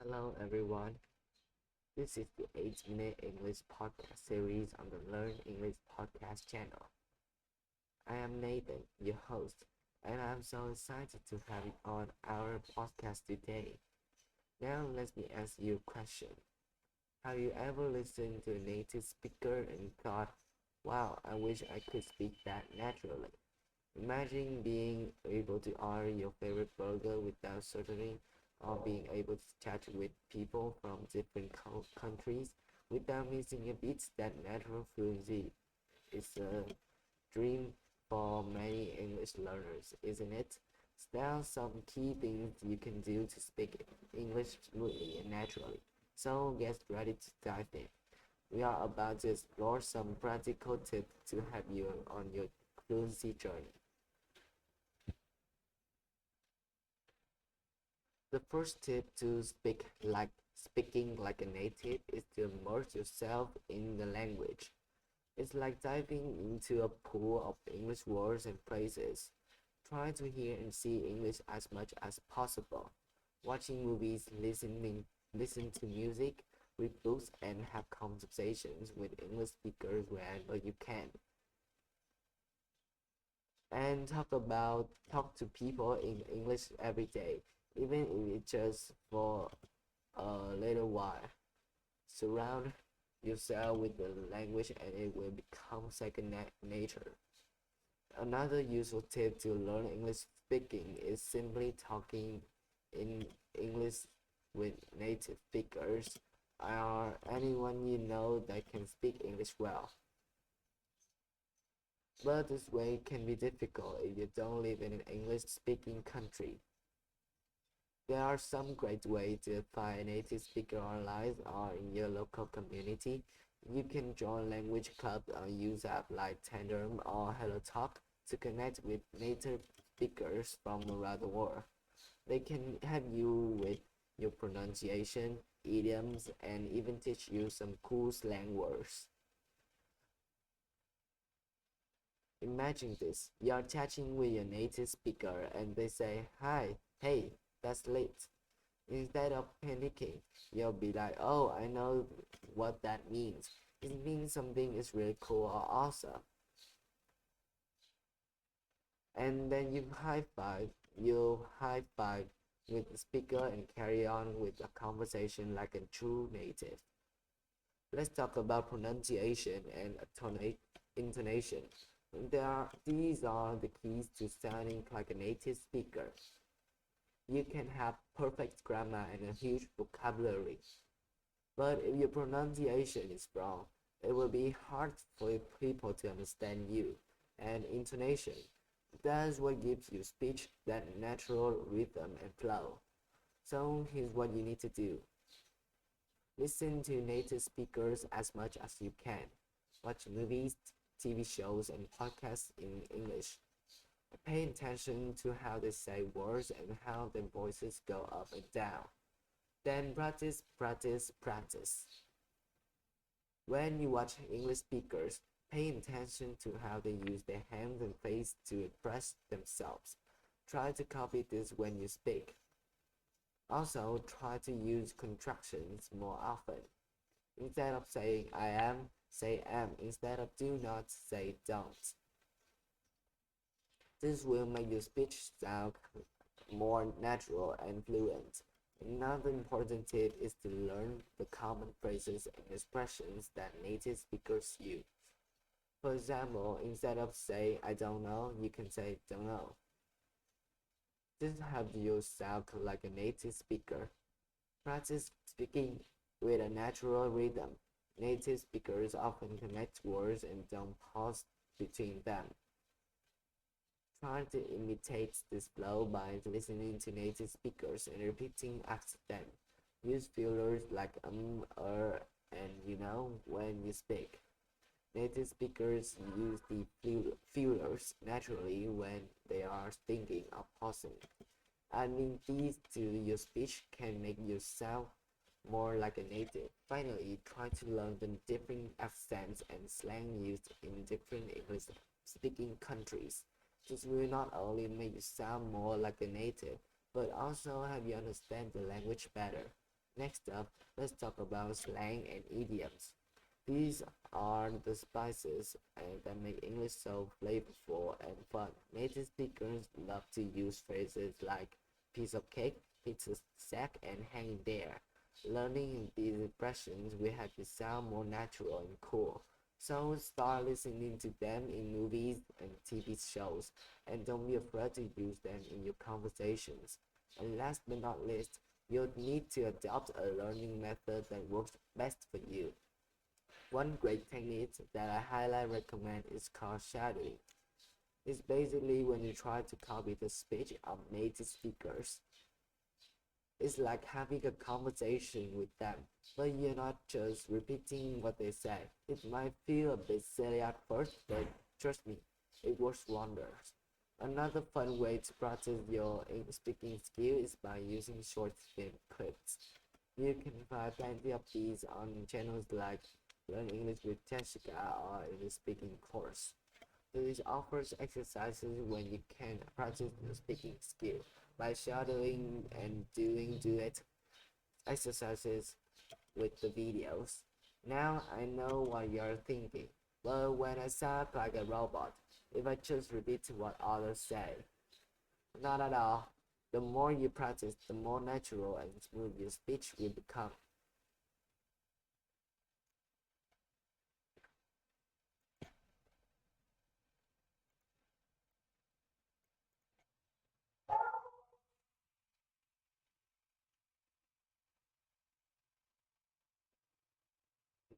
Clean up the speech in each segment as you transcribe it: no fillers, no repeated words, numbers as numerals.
Hello everyone. This is the 8-minute English podcast series on the Learn English podcast channel. I am Nathan, your host, and I'm so excited to have you on our podcast today. Now let me ask you a question. Have you ever listened to a native speaker and thought, wow, I wish I could speak that naturally? Imagine being able to order your favorite burger without stuttering, or being able to chat with people from different countries without missing a beat. That natural fluency is a dream for many English learners, isn't it? There are some key things you can do to speak English smoothly and naturally. So get ready to dive in. We are about to explore some practical tips to help you on your fluency journey. The first tip to speaking like a native is to immerse yourself in the language. It's like diving into a pool of English words and phrases. Try to hear and see English as much as possible. Watching movies, listen to music, read books, and have conversations with English speakers wherever you can. And talk to people in English every day, even if it's just for a little while. Surround yourself with the language and it will become second nature. Another useful tip to learn English speaking is simply talking in English with native speakers or anyone you know that can speak English well. But this way can be difficult if you don't live in an English speaking country. There are some great ways to find a native speaker online or in your local community. You can join language clubs or use apps like Tandem or HelloTalk to connect with native speakers from around the world. They can help you with your pronunciation, idioms, and even teach you some cool slang words. Imagine this, you're chatting with your native speaker and they say, hi, hey, that's late. Instead of panicking, you'll be like, oh, I know what that means. It means something is really cool or awesome. And then you high five with the speaker and carry on with a conversation like a true native. Let's talk about pronunciation and intonation. These are the keys to sounding like a native speaker. You can have perfect grammar and a huge vocabulary, but if your pronunciation is wrong, it will be hard for people to understand you. And intonation, that's what gives your speech that natural rhythm and flow. So here's what you need to do. Listen to native speakers as much as you can. Watch movies, TV shows, and podcasts in English. Pay attention to how they say words and how their voices go up and down. Then practice, practice, practice. When you watch English speakers, pay attention to how they use their hands and face to express themselves. Try to copy this when you speak. Also, try to use contractions more often. Instead of saying I am, say am. Instead of do not, say don't. This will make your speech sound more natural and fluent. Another important tip is to learn the common phrases and expressions that native speakers use. For example, instead of say I don't know, you can say don't know. This helps you sound like a native speaker. Practice speaking with a natural rhythm. Native speakers often connect words and don't pause between them. Try to imitate this flow by listening to native speakers and repeating after them. Use fillers like and when you speak. Native speakers use the fillers naturally when they are thinking or pausing. Adding these to your speech can make you sound more like a native. Finally, try to learn the different accents and slang used in different English speaking countries. This will not only make you sound more like a native, but also help you understand the language better. Next up, let's talk about slang and idioms. These are the spices that make English so flavorful and fun. Native speakers love to use phrases like piece of cake, pizza sack, and hanging there. Learning these expressions will help you sound more natural and cool. So start listening to them in movies and TV shows, and don't be afraid to use them in your conversations. And last but not least, you'll need to adopt a learning method that works best for you. One great technique that I highly recommend is called shadowing. It's basically when you try to copy the speech of native speakers. It's like having a conversation with them, but you're not just repeating what they say. It might feel a bit silly at first, but trust me, it works wonders. Another fun way to practice your English speaking skill is by using short film clips. You can find plenty of these on channels like Learn English with Jessica or English Speaking course. This offers exercises when you can practice your speaking skill by shadowing and doing duet exercises with the videos. Now I know what you're thinking, but when I sound like a robot, if I just repeat what others say, not at all. The more you practice, the more natural and smooth your speech will become.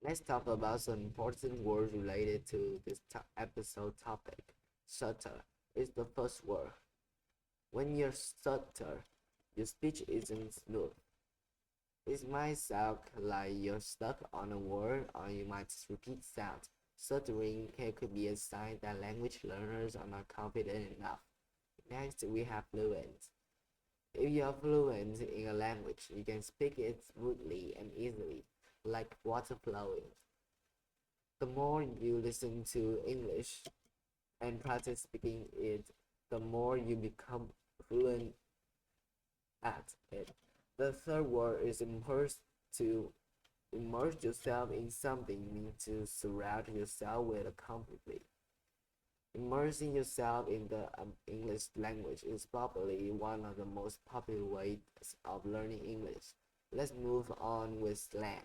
Let's talk about some important words related to this episode topic. Stutter is the first word. When you stutter, your speech isn't smooth. It might sound like you're stuck on a word or you might repeat sound. Stuttering could be a sign that language learners are not confident enough. Next, we have fluent. If you are fluent in a language, you can speak it smoothly and easily, like water flowing. The more you listen to English and practice speaking it, the more you become fluent at it. The third word is immerse. To immerse yourself in something means to surround yourself with it completely. Immersing yourself in the English language is probably one of the most popular ways of learning English. Let's move on with slang.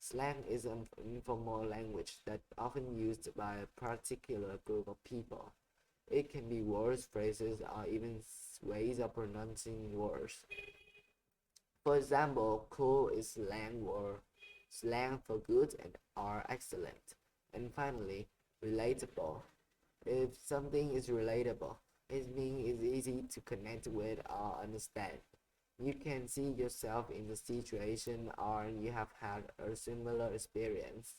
Slang is an informal language that often used by a particular group of people. It can be words, phrases, or even ways of pronouncing words. For example, cool is slang for good and are excellent. And finally, relatable. If something is relatable, it means it's easy to connect with or understand. You can see yourself in the situation or you have had a similar experience.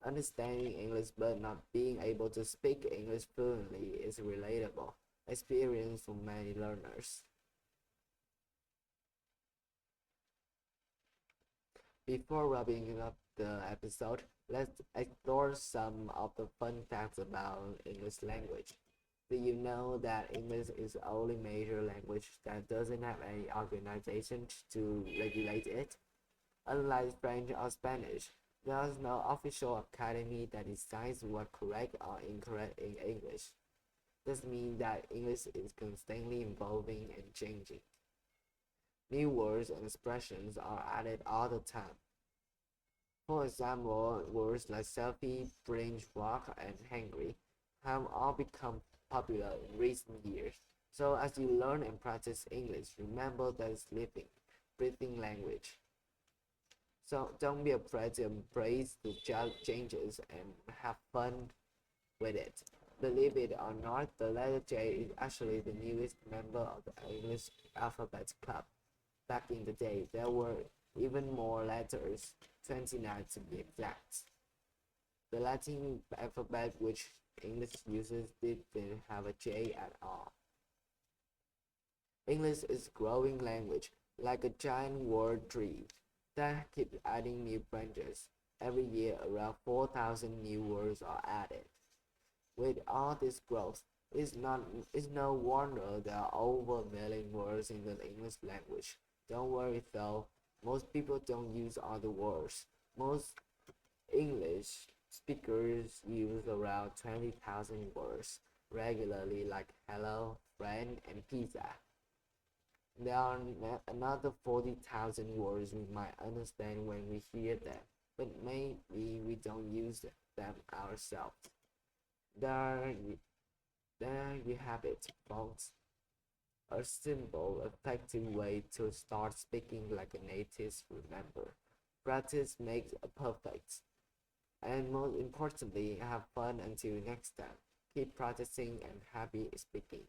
Understanding English but not being able to speak English fluently is a relatable experience for many learners. Before wrapping up the episode, let's explore some of the fun facts about English language. Do you know that English is the only major language that doesn't have any organization to regulate it? Unlike French or Spanish, there is no official academy that decides what correct or incorrect in English. This means that English is constantly evolving and changing. New words and expressions are added all the time. For example, words like selfie, binge watch, and hungry have all become popular in recent years. So as you learn and practice English, remember that it's living, breathing language. So don't be afraid to embrace the changes and have fun with it. Believe it or not, the letter J is actually the newest member of the English Alphabet Club. Back in the day, there were even more letters, 29 to be exact. The Latin alphabet, which English uses, didn't have a J at all. English is a growing language, like a giant word tree that keeps adding new branches. Every year, around 4,000 new words are added. With all this growth, it's no wonder there are over a million words in the English language. Don't worry though, Most people don't use other words. Most English speakers use around 20,000 words regularly, like hello, friend, and pizza. There are another 40,000 words we might understand when we hear them, but maybe we don't use them ourselves. There, there you have it, folks. A simple, effective way to start speaking like a native. Remember, practice makes perfect. And most importantly, have fun until next time. Keep practicing and happy speaking.